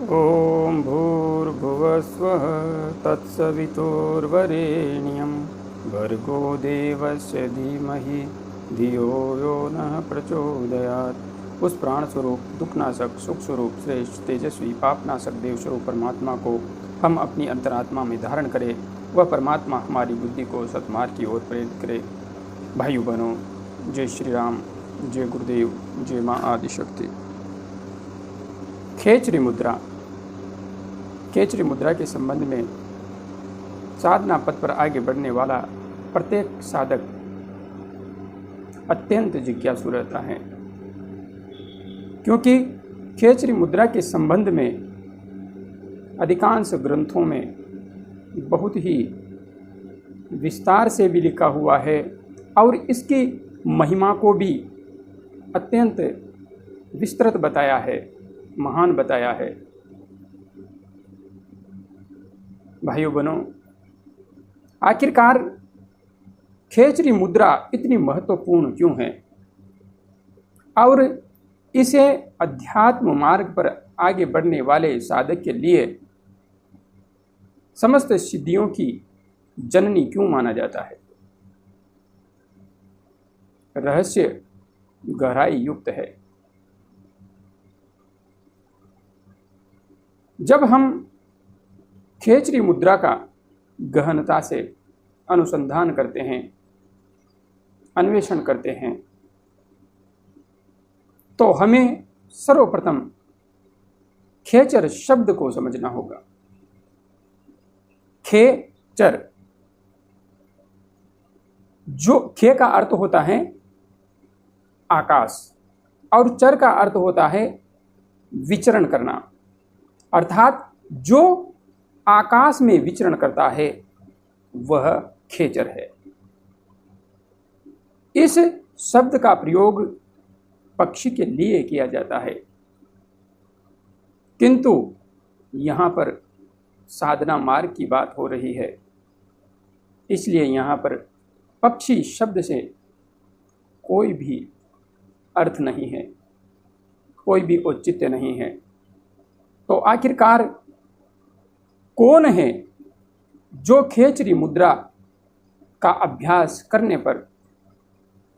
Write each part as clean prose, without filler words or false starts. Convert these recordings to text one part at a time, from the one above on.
ॐ भूर्भुवस्वः तत्सवितुर्वरेण्यं भर्गो देवस्य धीमहि धियो यो नः प्रचोदयात्। उस प्राण स्वरूप, दुखनाशक, सुख स्वरूप, श्रेष्ठ, तेजस्वी, पापनाशक देव स्वरूप परमात्मा को हम अपनी अंतरात्मा में धारण करें। वह परमात्मा हमारी बुद्धि को सतमार्ग की ओर प्रेरित करे। भाइयों बहनों, जय श्री राम, जय गुरुदेव, जय माँ आदिशक्ति। खेचरी मुद्रा। खेचरी मुद्रा के संबंध में साधना पथ पर आगे बढ़ने वाला प्रत्येक साधक अत्यंत जिज्ञासु रहता है, क्योंकि खेचरी मुद्रा के संबंध में अधिकांश ग्रंथों में बहुत ही विस्तार से भी लिखा हुआ है और इसकी महिमा को भी अत्यंत विस्तृत बताया है, महान बताया है। भाइयों बहनों, आखिरकार खेचरी मुद्रा इतनी महत्वपूर्ण क्यों है और इसे अध्यात्म मार्ग पर आगे बढ़ने वाले साधक के लिए समस्त सिद्धियों की जननी क्यों माना जाता है? रहस्य गहराई युक्त है। जब हम खेचरी मुद्रा का गहनता से अनुसंधान करते हैं, अन्वेषण करते हैं, तो हमें सर्वप्रथम खेचर शब्द को समझना होगा। खेचर, जो खे का अर्थ होता है आकाश और चर का अर्थ होता है विचरण करना, अर्थात जो आकाश में विचरण करता है वह खेचर है। इस शब्द का प्रयोग पक्षी के लिए किया जाता है, किंतु यहाँ पर साधना मार्ग की बात हो रही है, इसलिए यहाँ पर पक्षी शब्द से कोई भी अर्थ नहीं है, कोई भी औचित्य नहीं है। तो आखिरकार कौन है जो खेचरी मुद्रा का अभ्यास करने पर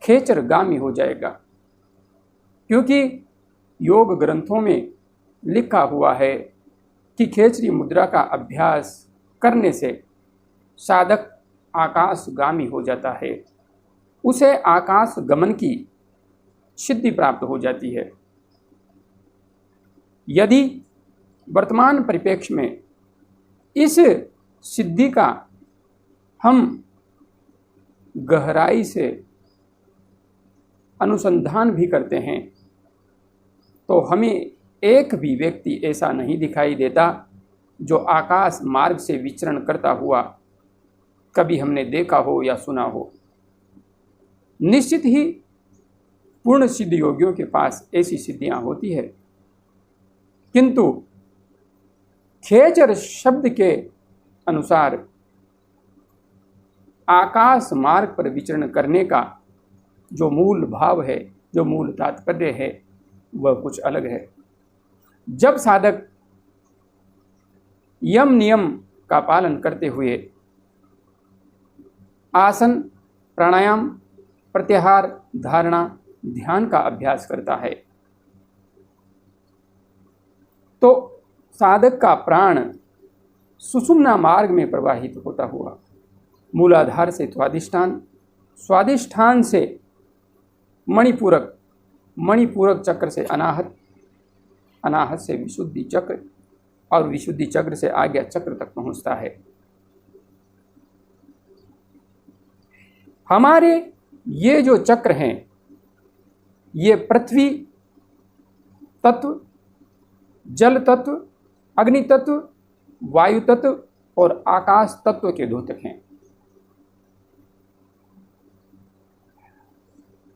खेचरगामी हो जाएगा? क्योंकि योग ग्रंथों में लिखा हुआ है कि खेचरी मुद्रा का अभ्यास करने से साधक आकाशगामी हो जाता है, उसे आकाश गमन की सिद्धि प्राप्त हो जाती है। यदि वर्तमान परिप्रेक्ष्य में इस सिद्धि का हम गहराई से अनुसंधान भी करते हैं तो हमें एक भी व्यक्ति ऐसा नहीं दिखाई देता जो आकाश मार्ग से विचरण करता हुआ कभी हमने देखा हो या सुना हो। निश्चित ही पूर्ण सिद्ध योगियों के पास ऐसी सिद्धियां होती है, किंतु खेचर शब्द के अनुसार आकाश मार्ग पर विचरण करने का जो मूल भाव है, जो मूल तात्पर्य है, वह कुछ अलग है। जब साधक यम नियम का पालन करते हुए आसन, प्राणायाम, प्रत्याहार, धारणा, ध्यान का अभ्यास करता है तो साधक का प्राण सुषुम्ना मार्ग में प्रवाहित होता हुआ मूलाधार से स्वादिष्ठान, स्वादिष्ठान से मणिपूरक, मणिपूरक चक्र से अनाहत, अनाहत से विशुद्धि चक्र और विशुद्धि चक्र से आज्ञा चक्र तक पहुंचता है। हमारे ये जो चक्र हैं, ये पृथ्वी तत्व, जल तत्व, अग्नि तत्व, वायु तत्व और आकाश तत्व के द्योतक हैं।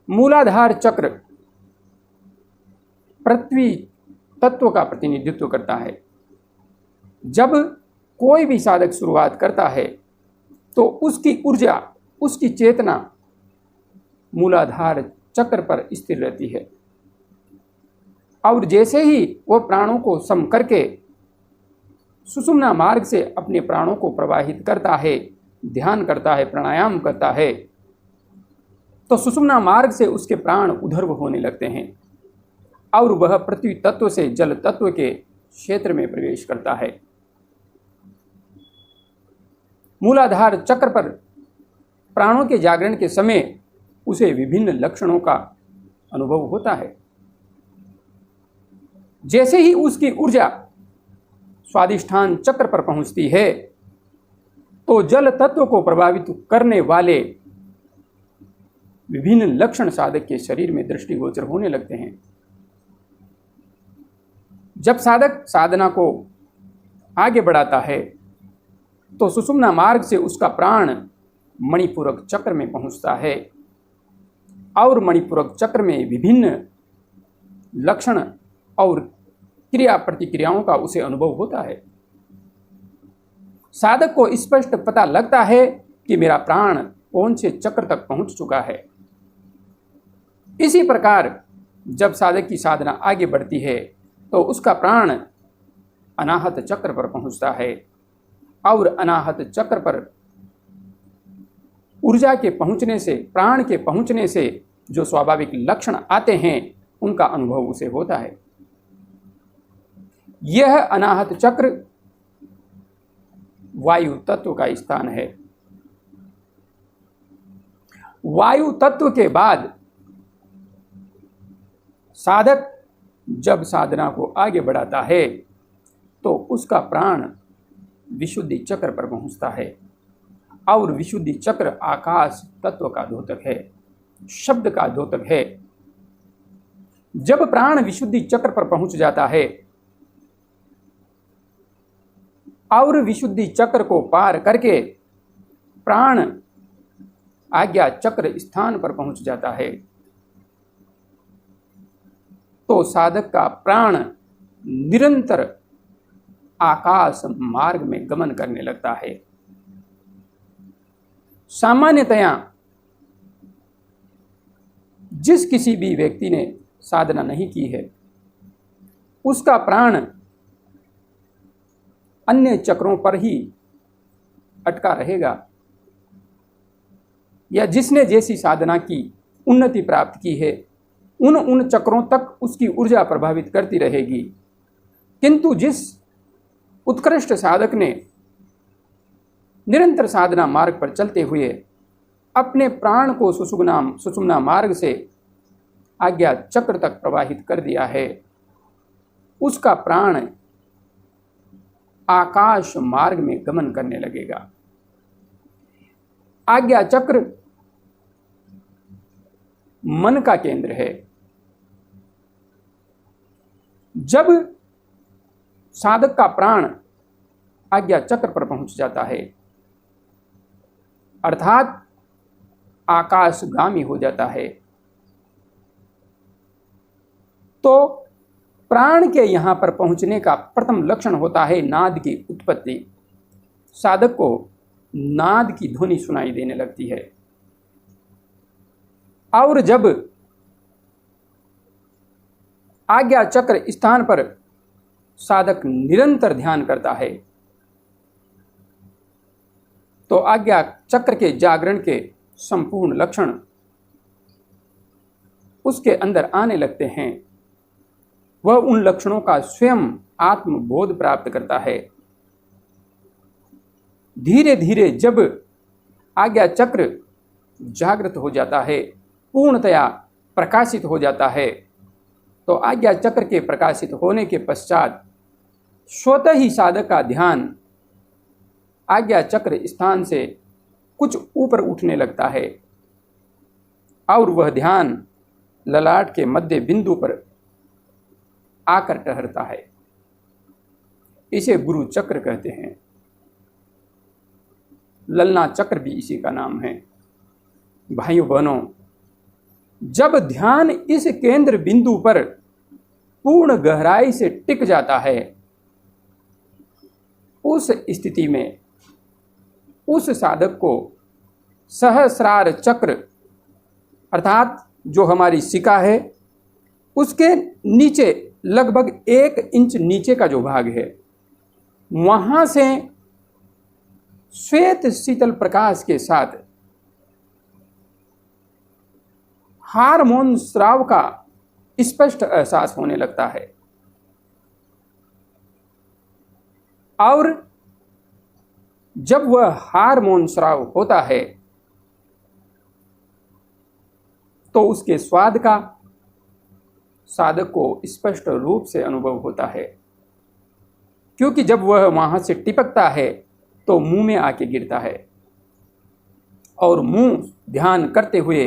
मूलाधार चक्र पृथ्वी तत्व का प्रतिनिधित्व करता है। जब कोई भी साधक शुरुआत करता है तो उसकी ऊर्जा, उसकी चेतना मूलाधार चक्र पर स्थिर रहती है और जैसे ही वो प्राणों को सम करके सुषुम्ना मार्ग से अपने प्राणों को प्रवाहित करता है, ध्यान करता है, प्राणायाम करता है, तो सुषुम्ना मार्ग से उसके प्राण ऊर्ध्व होने लगते हैं और वह पृथ्वी तत्व से जल तत्व के क्षेत्र में प्रवेश करता है। मूलाधार चक्र पर प्राणों के जागरण के समय उसे विभिन्न लक्षणों का अनुभव होता है। जैसे ही उसकी ऊर्जा स्वादिष्ठान चक्र पर पहुंचती है तो जल तत्व को प्रभावित करने वाले विभिन्न लक्षण साधक के शरीर में दृष्टिगोचर होने लगते हैं। जब साधक साधना को आगे बढ़ाता है तो सुषुम्ना मार्ग से उसका प्राण मणिपूरक चक्र में पहुंचता है और मणिपूरक चक्र में विभिन्न लक्षण और क्रिया प्रतिक्रियाओं का उसे अनुभव होता है। साधक को स्पष्ट पता लगता है कि मेरा प्राण कौन से चक्र तक पहुंच चुका है। इसी प्रकार जब साधक की साधना आगे बढ़ती है तो उसका प्राण अनाहत चक्र पर पहुंचता है और अनाहत चक्र पर ऊर्जा के पहुंचने से, प्राण के पहुंचने से जो स्वाभाविक लक्षण आते हैं उनका अनुभव उसे होता है। यह अनाहत चक्र वायु तत्व का स्थान है। वायु तत्व के बाद साधक जब साधना को आगे बढ़ाता है तो उसका प्राण विशुद्धि चक्र पर पहुंचता है और विशुद्धि चक्र आकाश तत्व का द्योतक है, शब्द का द्योतक है। जब प्राण विशुद्धि चक्र पर पहुंच जाता है और विशुद्धि चक्र को पार करके प्राण आज्ञा चक्र स्थान पर पहुंच जाता है तो साधक का प्राण निरंतर आकाश मार्ग में गमन करने लगता है। सामान्यतया जिस किसी भी व्यक्ति ने साधना नहीं की है उसका प्राण अन्य चक्रों पर ही अटका रहेगा, या जिसने जैसी साधना की, उन्नति प्राप्त की है, उन चक्रों तक उसकी ऊर्जा प्रभावित करती रहेगी। किंतु जिस उत्कृष्ट साधक ने निरंतर साधना मार्ग पर चलते हुए अपने प्राण को सुषुम्ना मार्ग से आज्ञा चक्र तक प्रवाहित कर दिया है, उसका प्राण आकाश मार्ग में गमन करने लगेगा। आज्ञा चक्र मन का केंद्र है। जब साधक का प्राण आज्ञा चक्र पर पहुंच जाता है अर्थात आकाशगामी हो जाता है तो प्राण के यहां पर पहुंचने का प्रथम लक्षण होता है नाद की उत्पत्ति। साधक को नाद की ध्वनि सुनाई देने लगती है और जब आज्ञा चक्र स्थान पर साधक निरंतर ध्यान करता है तो आज्ञा चक्र के जागरण के संपूर्ण लक्षण उसके अंदर आने लगते हैं। वह उन लक्षणों का स्वयं आत्मबोध प्राप्त करता है। धीरे धीरे जब आज्ञा चक्र जागृत हो जाता है, पूर्णतया प्रकाशित हो जाता है, तो आज्ञा चक्र के प्रकाशित होने के पश्चात स्वतः ही साधक का ध्यान आज्ञा चक्र स्थान से कुछ ऊपर उठने लगता है और वह ध्यान ललाट के मध्य बिंदु पर आकर ठहरता है। इसे गुरु चक्र कहते हैं। ललना चक्र भी इसी का नाम है। भाइयों बहनों, जब ध्यान इस केंद्र बिंदु पर पूर्ण गहराई से टिक जाता है, उस स्थिति में उस साधक को सहस्रार चक्र अर्थात जो हमारी शिका है उसके नीचे लगभग 1 इंच नीचे का जो भाग है वहां से श्वेत शीतल प्रकाश के साथ हार्मोन स्राव का स्पष्ट एहसास होने लगता है। और जब वह हार्मोन स्राव होता है तो उसके स्वाद का साधक को स्पष्ट रूप से अनुभव होता है, क्योंकि जब वह वहां से टिपकता है तो मुंह में आके गिरता है और मुंह ध्यान करते हुए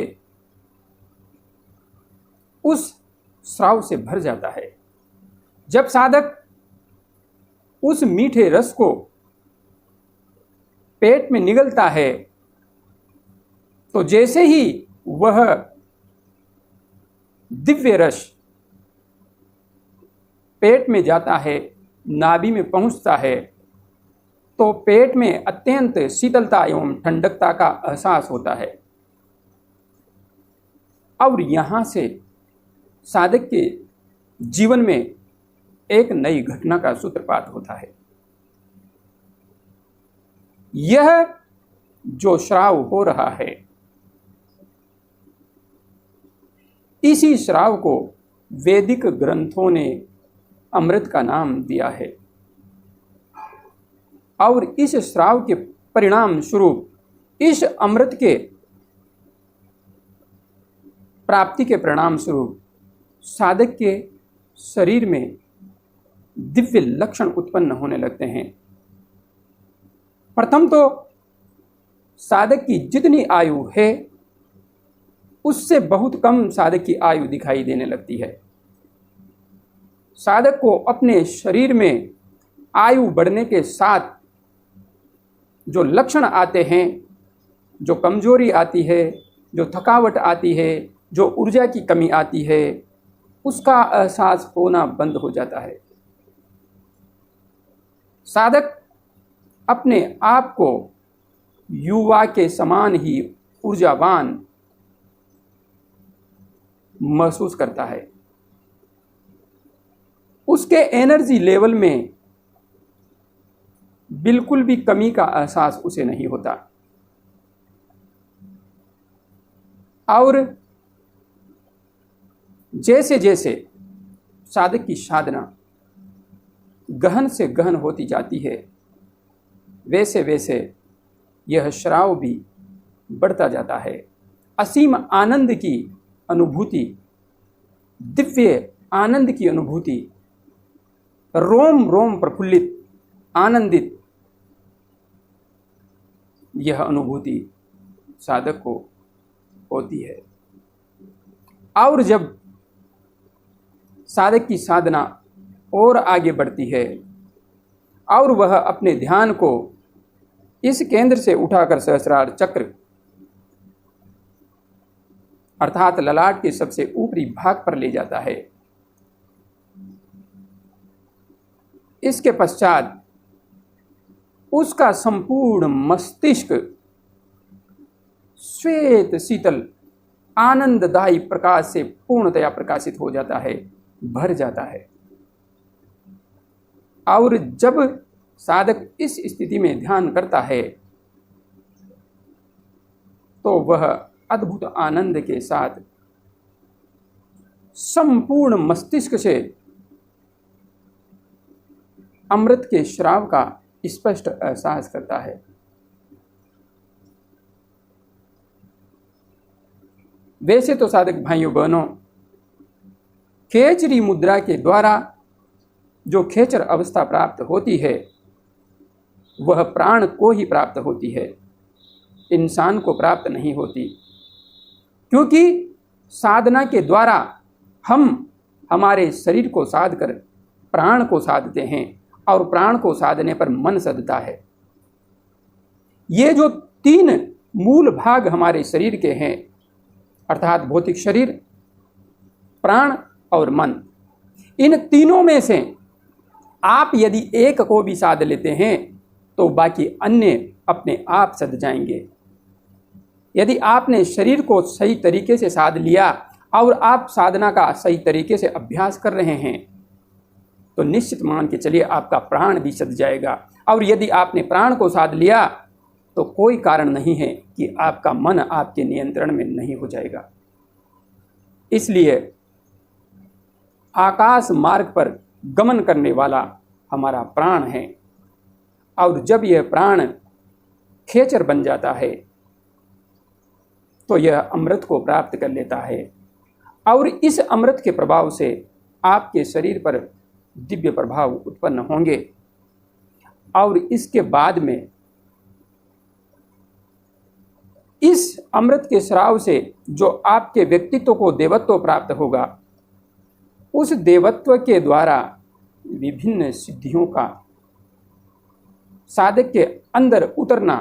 उस स्राव से भर जाता है। जब साधक उस मीठे रस को पेट में निगलता है तो जैसे ही वह दिव्य रस पेट में जाता है, नाभि में पहुंचता है, तो पेट में अत्यंत शीतलता एवं ठंडकता का एहसास होता है। और यहां से साधक के जीवन में एक नई घटना का सूत्रपात होता है। यह जो श्राव हो रहा है, इसी श्राव को वैदिक ग्रंथों ने अमृत का नाम दिया है। और इस श्राव के परिणाम स्वरूप, इस अमृत के प्राप्ति के परिणाम स्वरूप साधक के शरीर में दिव्य लक्षण उत्पन्न होने लगते हैं। प्रथम तो साधक की जितनी आयु है उससे बहुत कम साधक की आयु दिखाई देने लगती है। साधक को अपने शरीर में आयु बढ़ने के साथ जो लक्षण आते हैं, जो कमजोरी आती है, जो थकावट आती है, जो ऊर्जा की कमी आती है, उसका एहसास होना बंद हो जाता है। साधक अपने आप को युवा के समान ही ऊर्जावान महसूस करता है। उसके एनर्जी लेवल में बिल्कुल भी कमी का एहसास उसे नहीं होता। और जैसे जैसे साधक की साधना गहन से गहन होती जाती है, वैसे वैसे यह श्राव भी बढ़ता जाता है। असीम आनंद की अनुभूति, दिव्य आनंद की अनुभूति, रोम रोम प्रफुल्लित, आनंदित, यह अनुभूति साधक को होती है। और जब साधक की साधना और आगे बढ़ती है और वह अपने ध्यान को इस केंद्र से उठाकर सहस्रार चक्र अर्थात ललाट के सबसे ऊपरी भाग पर ले जाता है, इसके पश्चात उसका संपूर्ण मस्तिष्क श्वेत शीतल आनंददायी प्रकाश से पूर्णतया प्रकाशित हो जाता है, भर जाता है। और जब साधक इस स्थिति में ध्यान करता है तो वह अद्भुत आनंद के साथ संपूर्ण मस्तिष्क से अमृत के श्राव का स्पष्ट एहसास करता है। वैसे तो साधक भाइयों बहनों, खेचरी मुद्रा के द्वारा जो खेचर अवस्था प्राप्त होती है वह प्राण को ही प्राप्त होती है, इंसान को प्राप्त नहीं होती। क्योंकि साधना के द्वारा हम हमारे शरीर को साध कर प्राण को साधते हैं और प्राण को साधने पर मन सधता है। ये जो तीन मूल भाग हमारे शरीर के हैं अर्थात भौतिक शरीर, प्राण और मन, इन तीनों में से आप यदि एक को भी साध लेते हैं तो बाकी अन्य अपने आप सध जाएंगे। यदि आपने शरीर को सही तरीके से साध लिया और आप साधना का सही तरीके से अभ्यास कर रहे हैं तो निश्चित मान के चलिए आपका प्राण भी सद जाएगा। और यदि आपने प्राण को साध लिया तो कोई कारण नहीं है कि आपका मन आपके नियंत्रण में नहीं हो जाएगा। इसलिए आकाश मार्ग पर गमन करने वाला हमारा प्राण है, और जब यह प्राण खेचर बन जाता है तो यह अमृत को प्राप्त कर लेता है, और इस अमृत के प्रभाव से आपके शरीर पर दिव्य प्रभाव उत्पन्न होंगे। और इसके बाद में इस अमृत के स्राव से जो आपके व्यक्तित्व को देवत्व प्राप्त होगा, उस देवत्व के द्वारा विभिन्न सिद्धियों का साधक के अंदर उतरना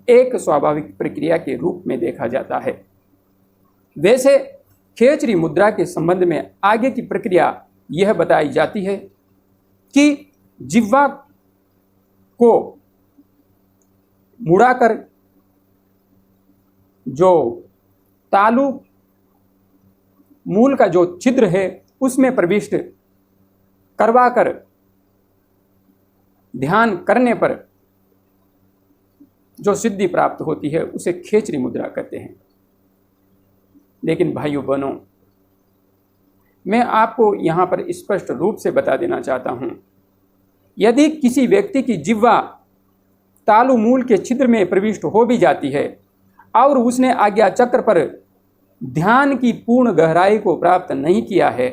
एक स्वाभाविक प्रक्रिया के रूप में देखा जाता है। वैसे खेचरी मुद्रा के संबंध में आगे की प्रक्रिया यह बताई जाती है कि जिह्वा को मुड़ाकर जो तालु मूल का जो छिद्र है उसमें प्रविष्ट करवाकर ध्यान करने पर जो सिद्धि प्राप्त होती है उसे खेचरी मुद्रा कहते हैं। लेकिन भाइयों बहनों, मैं आपको यहाँ पर स्पष्ट रूप से बता देना चाहता हूँ, यदि किसी व्यक्ति की जिह्वा तालु मूल के छिद्र में प्रविष्ट हो भी जाती है और उसने आज्ञा चक्र पर ध्यान की पूर्ण गहराई को प्राप्त नहीं किया है,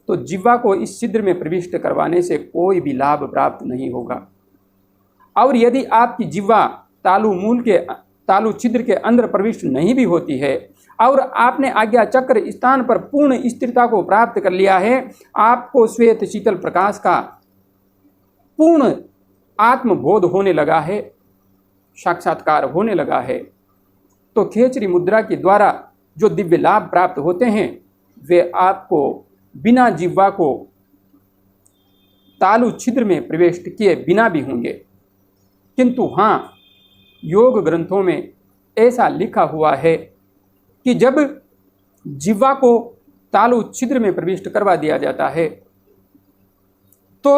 तो जिह्वा को इस छिद्र में प्रविष्ट करवाने से कोई भी लाभ प्राप्त नहीं होगा। और यदि आपकी जिह्वा तालु छिद्र के अंदर प्रविष्ट नहीं भी होती है और आपने आज्ञा चक्र स्थान पर पूर्ण स्थिरता को प्राप्त कर लिया है, आपको श्वेत शीतल प्रकाश का पूर्ण आत्मबोध होने लगा है, साक्षात्कार होने लगा है, तो खेचरी मुद्रा के द्वारा जो दिव्य लाभ प्राप्त होते हैं वे आपको बिना जिह्वा को तालु छिद्र में प्रवेश किए बिना भी होंगे। किंतु हाँ, योग ग्रंथों में ऐसा लिखा हुआ है कि जब जिह्वा को तालु छिद्र में प्रविष्ट करवा दिया जाता है तो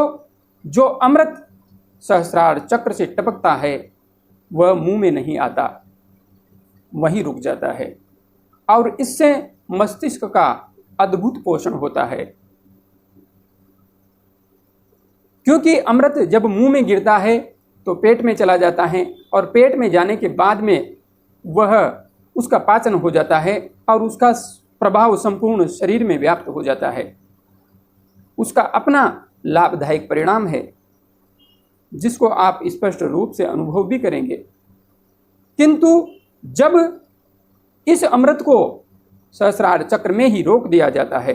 जो अमृत सहस्रार चक्र से टपकता है वह मुंह में नहीं आता, वहीं रुक जाता है, और इससे मस्तिष्क का अद्भुत पोषण होता है। क्योंकि अमृत जब मुंह में गिरता है तो पेट में चला जाता है, और पेट में जाने के बाद में वह उसका पाचन हो जाता है और उसका प्रभाव संपूर्ण शरीर में व्याप्त हो जाता है। उसका अपना लाभदायक परिणाम है जिसको आप स्पष्ट रूप से अनुभव भी करेंगे। किंतु जब इस अमृत को सहस्रार चक्र में ही रोक दिया जाता है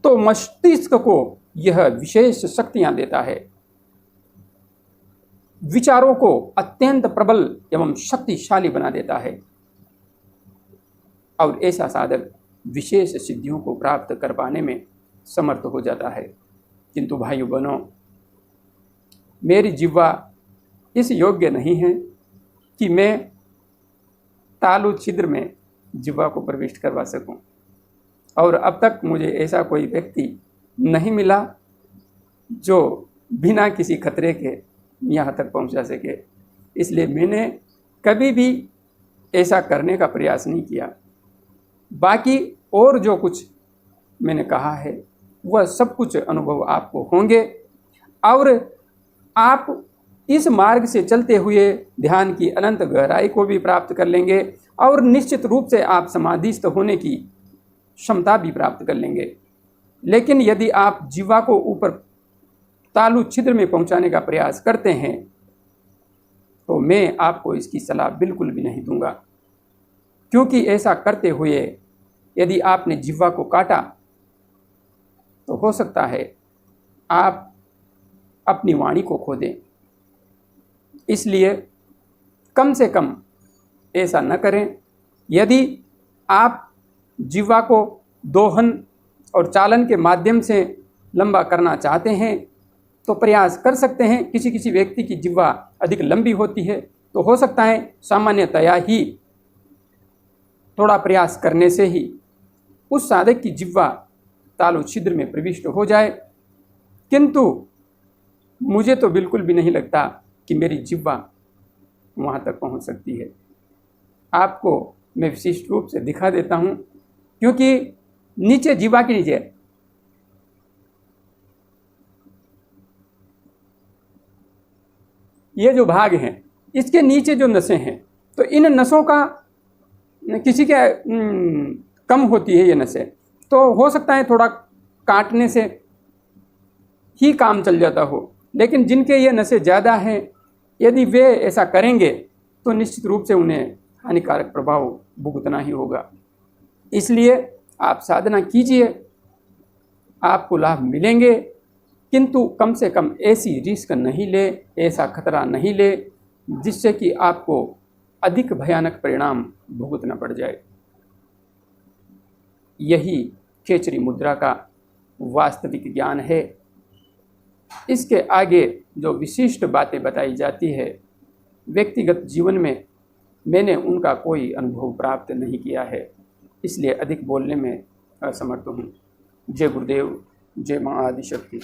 तो मस्तिष्क को यह विशेष शक्तियां देता है, विचारों को अत्यंत प्रबल एवं शक्तिशाली बना देता है, और ऐसा साधक विशेष सिद्धियों को प्राप्त कर पाने में समर्थ हो जाता है। किंतु भाइयों बहनों, मेरी जिह्वा इस योग्य नहीं है कि मैं तालु छिद्र में जिह्वा को प्रविष्ट करवा सकूं, और अब तक मुझे ऐसा कोई व्यक्ति नहीं मिला जो बिना किसी खतरे के यहाँ तक पहुँचा सके। इसलिए मैंने कभी भी ऐसा करने का प्रयास नहीं किया। बाकी और जो कुछ मैंने कहा है वह सब कुछ अनुभव आपको होंगे, और आप इस मार्ग से चलते हुए ध्यान की अनंत गहराई को भी प्राप्त कर लेंगे, और निश्चित रूप से आप समाधिस्थ होने की क्षमता भी प्राप्त कर लेंगे। लेकिन यदि आप जिह्वा को ऊपर तालु छिद्र में पहुंचाने का प्रयास करते हैं तो मैं आपको इसकी सलाह बिल्कुल भी नहीं दूंगा, क्योंकि ऐसा करते हुए यदि आपने जिह्वा को काटा तो हो सकता है आप अपनी वाणी को खो दें। इसलिए कम से कम ऐसा न करें। यदि आप जिह्वा को दोहन और चालन के माध्यम से लंबा करना चाहते हैं तो प्रयास कर सकते हैं। किसी किसी व्यक्ति की जिह्वा अधिक लंबी होती है तो हो सकता है सामान्यतया ही थोड़ा प्रयास करने से ही उस साधक की जिह्वा तालु छिद्र में प्रविष्ट हो जाए, किंतु मुझे तो बिल्कुल भी नहीं लगता कि मेरी जिह्वा वहाँ तक पहुँच सकती है। आपको मैं विशिष्ट रूप से दिखा देता हूँ, क्योंकि नीचे जिह्वा के नीचे ये जो भाग हैं, इसके नीचे जो नसें हैं, तो इन नसों का किसी के कम होती है ये नसें, तो हो सकता है थोड़ा काटने से ही काम चल जाता हो, लेकिन जिनके ये नसें ज़्यादा हैं, यदि वे ऐसा करेंगे तो निश्चित रूप से उन्हें हानिकारक प्रभाव भुगतना ही होगा। इसलिए आप साधना कीजिए, आपको लाभ मिलेंगे, किंतु कम से कम ऐसी रिस्क नहीं ले, ऐसा खतरा नहीं ले जिससे कि आपको अधिक भयानक परिणाम भुगतना पड़ जाए। यही खेचरी मुद्रा का वास्तविक ज्ञान है। इसके आगे जो विशिष्ट बातें बताई जाती है, व्यक्तिगत जीवन में मैंने उनका कोई अनुभव प्राप्त नहीं किया है, इसलिए अधिक बोलने में असमर्थ हूँ। जय गुरुदेव, जय माँ आदिशक्ति।